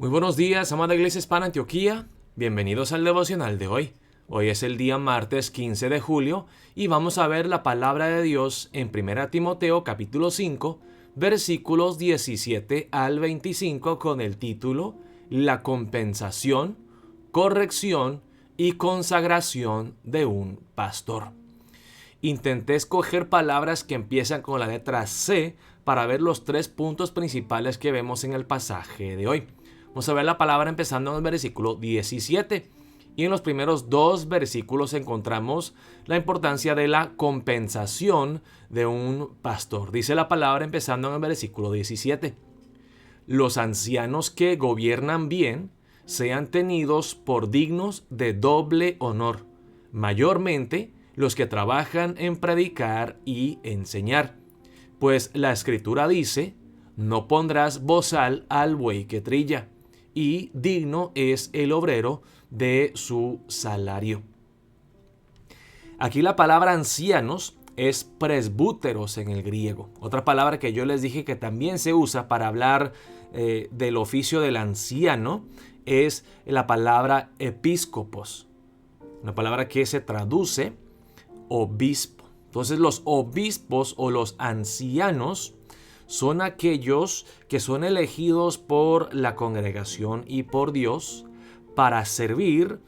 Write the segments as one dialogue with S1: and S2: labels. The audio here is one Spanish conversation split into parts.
S1: Muy buenos días, amada Iglesia Hispana Antioquía. Bienvenidos al devocional de hoy. Hoy es el día martes 15 de julio y vamos a ver la palabra de Dios en 1 Timoteo capítulo 5, versículos 17 al 25 con el título La compensación, corrección y consagración de un pastor. Intenté escoger palabras que empiezan con la letra C para ver los tres puntos principales que vemos en el pasaje de hoy. Vamos a ver la palabra empezando en el versículo 17. Y en los primeros dos versículos encontramos la importancia de la compensación de un pastor. Dice la palabra empezando en el versículo 17. Los ancianos que gobiernan bien sean tenidos por dignos de doble honor, mayormente los que trabajan en predicar y enseñar. Pues la escritura dice, no pondrás bozal al buey que trilla, y digno es el obrero de su salario. Aquí la palabra ancianos es presbúteros en el griego. Otra palabra que yo les dije que también se usa para hablar del oficio del anciano es la palabra episcopos. Una palabra que se traduce obispo. Entonces los obispos o los ancianos son aquellos que son elegidos por la congregación y por Dios para servir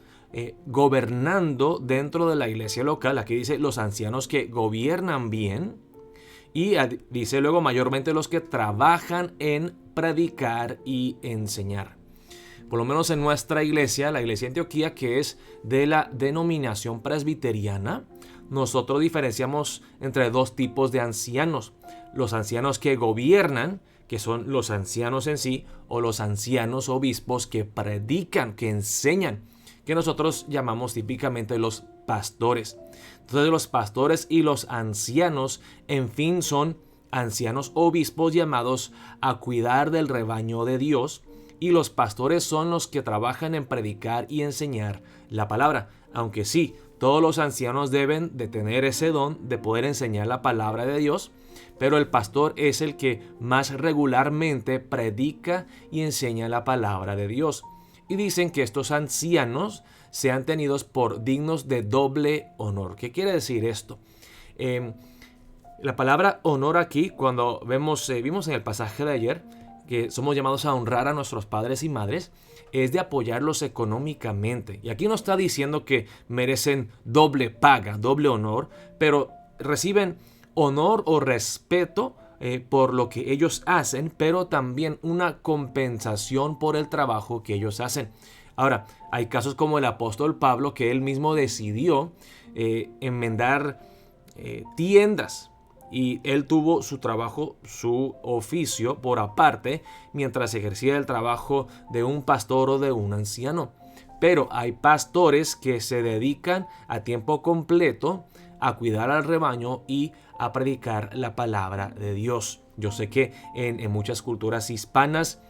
S1: gobernando dentro de la iglesia local. Aquí dice los ancianos que gobiernan bien y dice luego mayormente los que trabajan en predicar y enseñar. Por lo menos en nuestra iglesia, la iglesia de Antioquía, que es de la denominación presbiteriana, nosotros diferenciamos entre dos tipos de ancianos. Los ancianos que gobiernan, que son los ancianos en sí, o los ancianos obispos que predican, que enseñan, que nosotros llamamos típicamente los pastores. Entonces los pastores y los ancianos, en fin, son ancianos obispos llamados a cuidar del rebaño de Dios, y los pastores son los que trabajan en predicar y enseñar la palabra. Aunque sí, todos los ancianos deben de tener ese don de poder enseñar la palabra de Dios, pero el pastor es el que más regularmente predica y enseña la palabra de Dios. Y dicen que estos ancianos sean tenidos por dignos de doble honor. ¿Qué quiere decir esto? La palabra honor aquí, cuando vimos en el pasaje de ayer, que somos llamados a honrar a nuestros padres y madres, es de apoyarlos económicamente. Y aquí no está diciendo que merecen doble paga, doble honor, pero reciben honor o respeto por lo que ellos hacen, pero también una compensación por el trabajo que ellos hacen. Ahora, hay casos como el apóstol Pablo, que él mismo decidió enmendar tiendas. Y él tuvo su trabajo, su oficio por aparte, mientras ejercía el trabajo de un pastor o de un anciano. Pero hay pastores que se dedican a tiempo completo a cuidar al rebaño y a predicar la palabra de Dios. Yo sé que en muchas culturas hispanas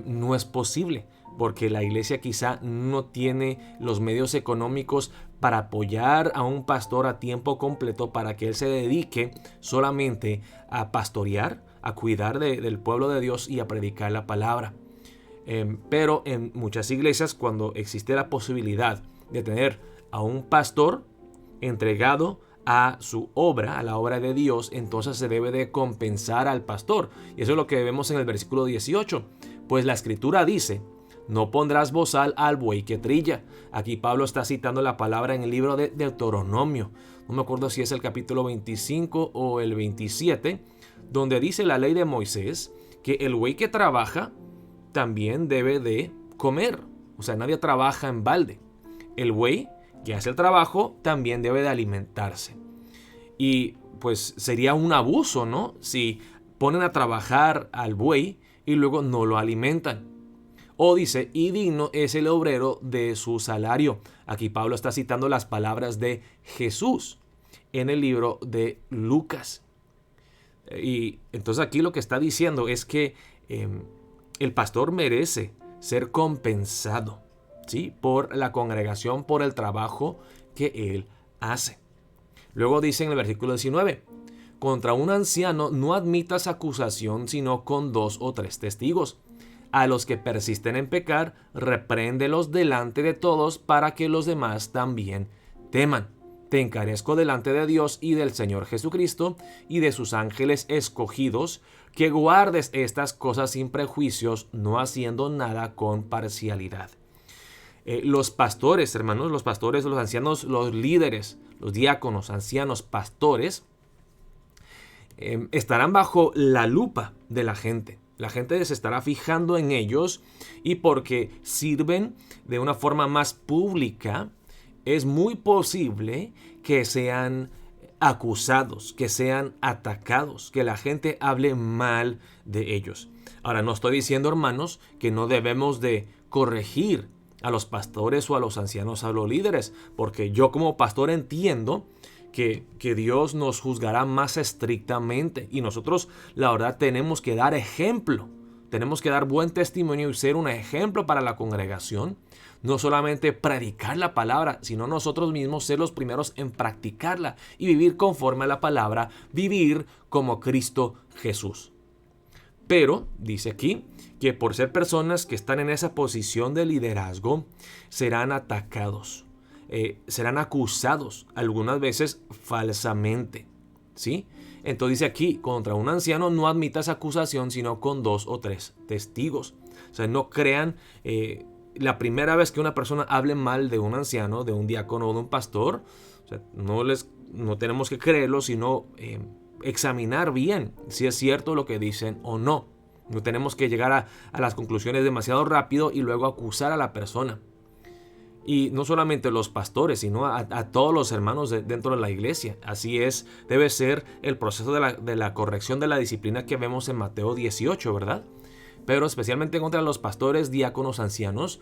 S1: no es posible, porque la iglesia quizá no tiene los medios económicos para apoyar a un pastor a tiempo completo para que él se dedique solamente a pastorear, a cuidar del pueblo de Dios y a predicar la palabra. Pero en muchas iglesias, cuando existe la posibilidad de tener a un pastor entregado a su obra, a la obra de Dios, entonces se debe de compensar al pastor. Y eso es lo que vemos en el versículo 18. Pues la escritura dice, no pondrás bozal al buey que trilla. Aquí Pablo está citando la palabra en el libro de Deuteronomio. No me acuerdo si es el capítulo 25 o el 27, donde dice la ley de Moisés que el buey que trabaja también debe de comer. O sea, nadie trabaja en balde. El buey que hace el trabajo también debe de alimentarse. Y pues sería un abuso, ¿no? Si ponen a trabajar al buey y luego no lo alimentan. O dice, y digno es el obrero de su salario. Aquí Pablo está citando las palabras de Jesús en el libro de Lucas. Y entonces aquí lo que está diciendo es que el pastor merece ser compensado, ¿sí?, por la congregación, por el trabajo que él hace. Luego dice en el versículo 19, contra un anciano no admitas acusación sino con 2 o 3 testigos. A los que persisten en pecar, repréndelos delante de todos para que los demás también teman. Te encarezco delante de Dios y del Señor Jesucristo y de sus ángeles escogidos, que guardes estas cosas sin prejuicios, no haciendo nada con parcialidad. Los pastores, hermanos, los pastores, los ancianos, los líderes, los diáconos, ancianos, pastores, estarán bajo la lupa de la gente. La gente se estará fijando en ellos y porque sirven de una forma más pública, es muy posible que sean acusados, que sean atacados, que la gente hable mal de ellos. Ahora, no estoy diciendo, hermanos, que no debemos de corregir a los pastores o a los ancianos, a los líderes, porque yo como pastor entiendo que Dios nos juzgará más estrictamente y nosotros, la verdad, tenemos que dar ejemplo. Tenemos que dar buen testimonio y ser un ejemplo para la congregación. No solamente predicar la palabra, sino nosotros mismos ser los primeros en practicarla y vivir conforme a la palabra, vivir como Cristo Jesús. Pero, dice aquí, que por ser personas que están en esa posición de liderazgo, serán atacados, serán acusados, algunas veces falsamente, ¿sí? Entonces dice aquí, contra un anciano no admitas acusación, sino con 2 o 3 testigos. O sea, no crean la primera vez que una persona hable mal de un anciano, de un diácono o de un pastor. O sea, no tenemos que creerlo, sino examinar bien si es cierto lo que dicen o no. No tenemos que llegar a las conclusiones demasiado rápido y luego acusar a la persona. Y no solamente los pastores, sino a todos los hermanos dentro de la iglesia. Así es, debe ser el proceso de la corrección de la disciplina que vemos en Mateo 18, ¿verdad? Pero especialmente contra los pastores, diáconos, ancianos,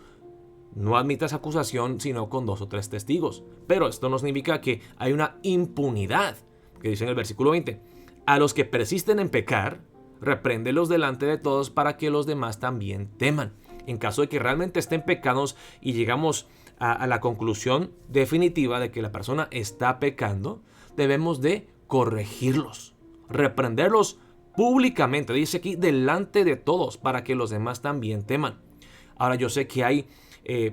S1: no admitas acusación sino con 2 o 3 testigos. Pero esto no significa que hay una impunidad, que dice en el versículo 20. A los que persisten en pecar, repréndelos delante de todos para que los demás también teman. En caso de que realmente estén pecados y llegamos a la conclusión definitiva de que la persona está pecando, debemos de corregirlos, reprenderlos públicamente, dice aquí, delante de todos, para que los demás también teman. Ahora, yo sé que hay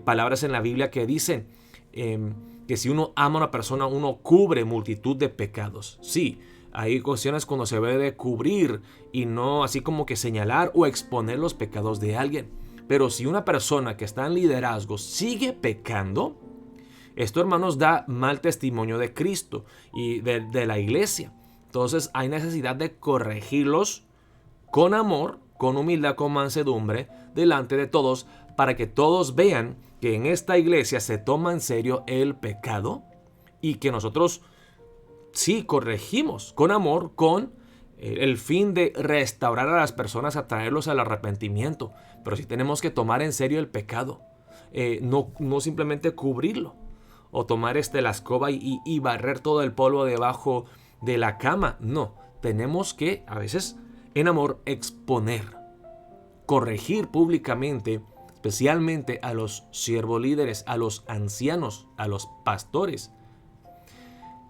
S1: palabras en la Biblia que dicen que si uno ama a una persona, uno cubre multitud de pecados. Sí, hay ocasiones cuando se debe de cubrir y no así como que señalar o exponer los pecados de alguien. Pero si una persona que está en liderazgo sigue pecando, esto, hermanos, da mal testimonio de Cristo y de la iglesia. Entonces hay necesidad de corregirlos con amor, con humildad, con mansedumbre, delante de todos, para que todos vean que en esta iglesia se toma en serio el pecado y que nosotros sí corregimos con amor, con el fin de restaurar a las personas, atraerlos al arrepentimiento. Pero sí tenemos que tomar en serio el pecado, no simplemente cubrirlo o tomar la escoba y barrer todo el polvo debajo de la cama. No, tenemos que a veces en amor exponer, corregir públicamente, especialmente a los siervos líderes, a los ancianos, a los pastores.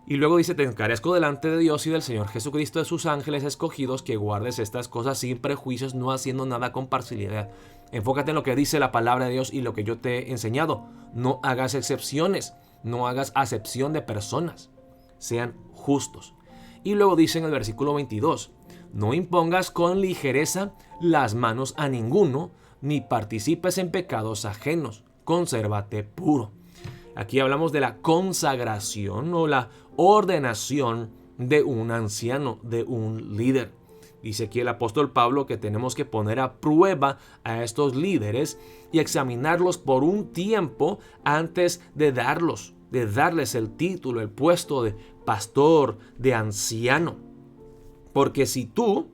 S1: Y luego dice, te encarezco delante de Dios y del Señor Jesucristo, de sus ángeles escogidos, que guardes estas cosas sin prejuicios, no haciendo nada con parcialidad. Enfócate en lo que dice la palabra de Dios y lo que yo te he enseñado. No hagas excepciones, no hagas acepción de personas. Sean justos. Y luego dice en el versículo 22, no impongas con ligereza las manos a ninguno, ni participes en pecados ajenos. Consérvate puro. Aquí hablamos de la consagración o la ordenación de un anciano, de un líder. Dice aquí el apóstol Pablo que tenemos que poner a prueba a estos líderes y examinarlos por un tiempo antes de darles el título, el puesto de pastor, de anciano. Porque si tú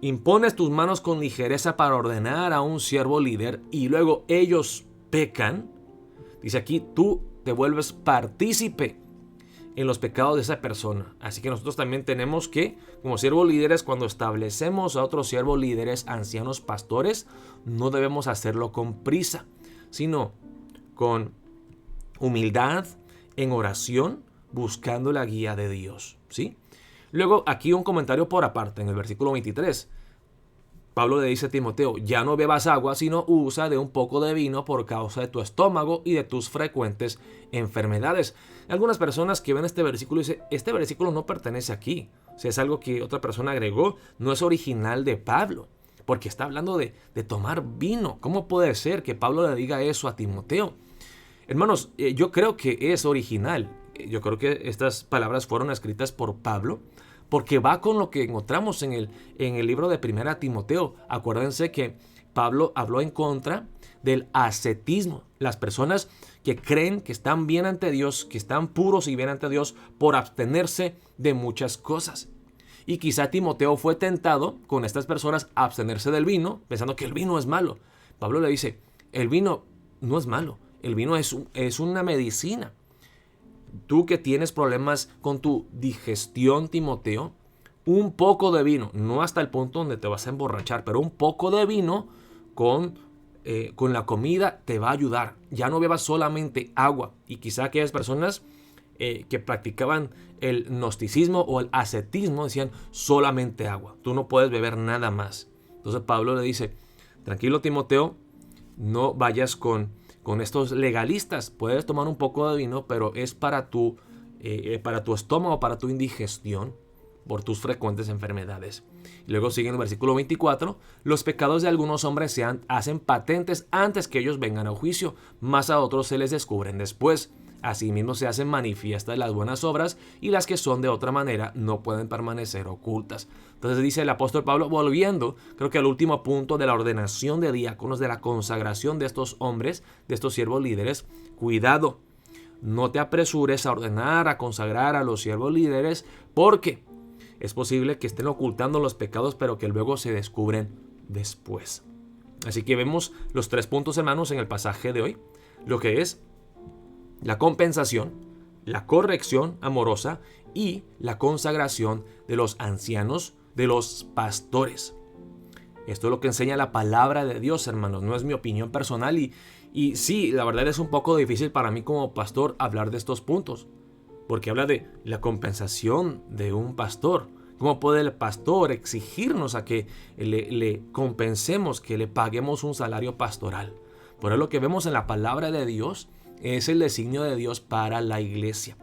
S1: impones tus manos con ligereza para ordenar a un siervo líder y luego ellos pecan, dice aquí, tú te vuelves partícipe en los pecados de esa persona. Así que nosotros también tenemos que, como siervos líderes, cuando establecemos a otros siervos líderes, ancianos, pastores, no debemos hacerlo con prisa, sino con humildad, en oración, buscando la guía de Dios, ¿sí? Luego, aquí un comentario por aparte, en el versículo 23. Pablo le dice a Timoteo, ya no bebas agua, sino usa de un poco de vino por causa de tu estómago y de tus frecuentes enfermedades. Algunas personas que ven este versículo dicen, este versículo no pertenece aquí. O sea, es algo que otra persona agregó, no es original de Pablo, porque está hablando de tomar vino. ¿Cómo puede ser que Pablo le diga eso a Timoteo? Hermanos, yo creo que es original. Yo creo que estas palabras fueron escritas por Pablo, porque va con lo que encontramos en el libro de Primera Timoteo. Acuérdense que Pablo habló en contra del ascetismo. Las personas que creen que están bien ante Dios, que están puros y bien ante Dios por abstenerse de muchas cosas. Y quizá Timoteo fue tentado con estas personas a abstenerse del vino, pensando que el vino es malo. Pablo le dice, el vino no es malo, el vino es una medicina. Tú que tienes problemas con tu digestión, Timoteo, un poco de vino, no hasta el punto donde te vas a emborrachar, pero un poco de vino con la comida te va a ayudar. Ya no bebas solamente agua. Y quizá aquellas personas que practicaban el gnosticismo o el ascetismo decían solamente agua. Tú no puedes beber nada más. Entonces Pablo le dice, tranquilo Timoteo, no vayas con estos legalistas. Puedes tomar un poco de vino, pero es para tu estómago, para tu indigestión, por tus frecuentes enfermedades. Y luego sigue en el versículo 24, los pecados de algunos hombres se hacen patentes antes que ellos vengan a juicio, mas a otros se les descubren después. Asimismo se hacen manifiestas las buenas obras y las que son de otra manera no pueden permanecer ocultas. Entonces dice el apóstol Pablo, volviendo, creo que al último punto de la ordenación de diáconos, de la consagración de estos hombres, de estos siervos líderes, cuidado, no te apresures a ordenar, a consagrar a los siervos líderes, porque es posible que estén ocultando los pecados, pero que luego se descubren después. Así que vemos los 3 puntos, hermanos, en el pasaje de hoy, lo que es la compensación, la corrección amorosa y la consagración de los ancianos, de los pastores. Esto es lo que enseña la palabra de Dios, hermanos. No es mi opinión personal y sí, la verdad es un poco difícil para mí como pastor hablar de estos puntos, porque habla de la compensación de un pastor. ¿Cómo puede el pastor exigirnos a que le compensemos, que le paguemos un salario pastoral? Por eso lo que vemos en la palabra de Dios es el designio de Dios para la iglesia.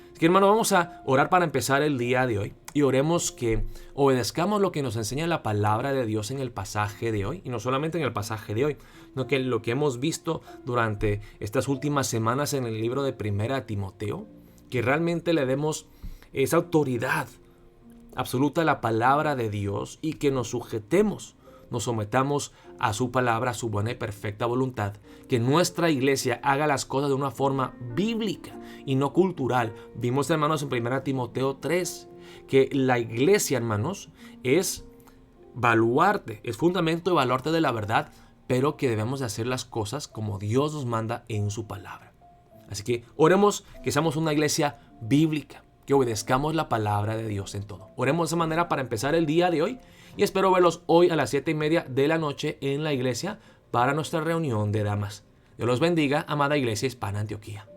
S1: Así que, hermano, vamos a orar para empezar el día de hoy y oremos que obedezcamos lo que nos enseña la palabra de Dios en el pasaje de hoy, y no solamente en el pasaje de hoy, sino que lo que hemos visto durante estas últimas semanas en el libro de Primera Timoteo, que realmente le demos esa autoridad absoluta a la palabra de Dios y que nos sujetemos, nos sometamos a su palabra, a su buena y perfecta voluntad, que nuestra iglesia haga las cosas de una forma bíblica y no cultural. Vimos, hermanos, en 1 Timoteo 3, que la iglesia, hermanos, es baluarte, es fundamento y baluarte de la verdad, pero que debemos de hacer las cosas como Dios nos manda en su palabra. Así que oremos que seamos una iglesia bíblica, que obedezcamos la palabra de Dios en todo. Oremos de esa manera para empezar el día de hoy y espero verlos hoy a las 7:30 de la noche en la iglesia para nuestra reunión de damas. Dios los bendiga, amada Iglesia Hispana Antioquía.